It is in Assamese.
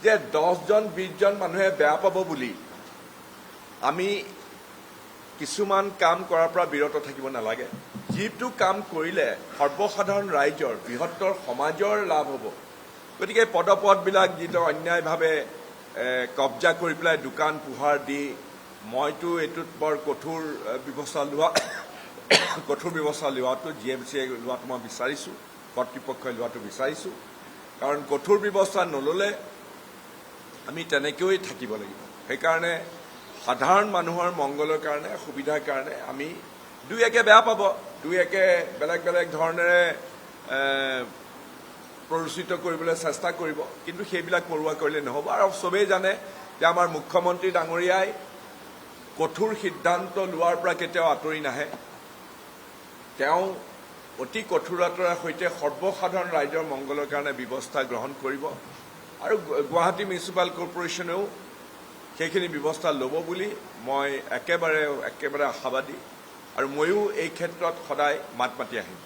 যে 10জন 20জন মানুহে বেয়া পাব বুলি আমি কিছুমান কাম কৰাৰ পৰা বিৰত থাকিব নালাগে। যিটো কাম কৰিলে সৰ্বসাধাৰণ ৰাইজৰ বৃহত্তৰ সমাজৰ লাভ হ'ব। গতিকে পদপথবিলাক যিটো অন্যায়ভাৱে কব্জা কৰি পেলাই দোকান পোহাৰ দি মইতো এইটোত বৰ কঠোৰ ব্যৱস্থা লোৱাটো GMCয়ে লোৱাটো মই বিচাৰিছোঁ, কৰ্তৃপক্ষই লোৱাটো বিচাৰিছোঁ। কাৰণ কঠোৰ ব্যৱস্থা নল'লে আমি তেনেকৈয়ে থাকিব লাগিব। সেইকাৰণে সাধাৰণ মানুহৰ মংগলৰ কাৰণে সুবিধাৰ কাৰণে আমি দুই একে বেয়া পাব, দুই একে বেলেগ বেলেগ ধৰণেৰে প্ৰৰোচিত কৰিবলৈ চেষ্টা কৰিব, কিন্তু সেইবিলাক পৰুৱা কৰিলে নহ'ব। আৰু চবেই জানে যে আমাৰ মুখ্যমন্ত্ৰী ডাঙৰীয়াই কঠোৰ সিদ্ধান্ত লোৱাৰ পৰা কেতিয়াও আঁতৰি নাহে। তেওঁ অতি কঠোৰতাৰ সৈতে সৰ্বসাধাৰণ ৰাইজৰ মংগলৰ কাৰণে ব্যৱস্থা গ্ৰহণ কৰিব আৰু গুৱাহাটী মিউনিচিপাল কৰ্পোৰেশ্যনেও সেইখিনি ব্যৱস্থা ল'ব বুলি মই একেবাৰে আশাবাদী আৰু ময়ো এই ক্ষেত্ৰত সদায় মাত মাতি আহিম।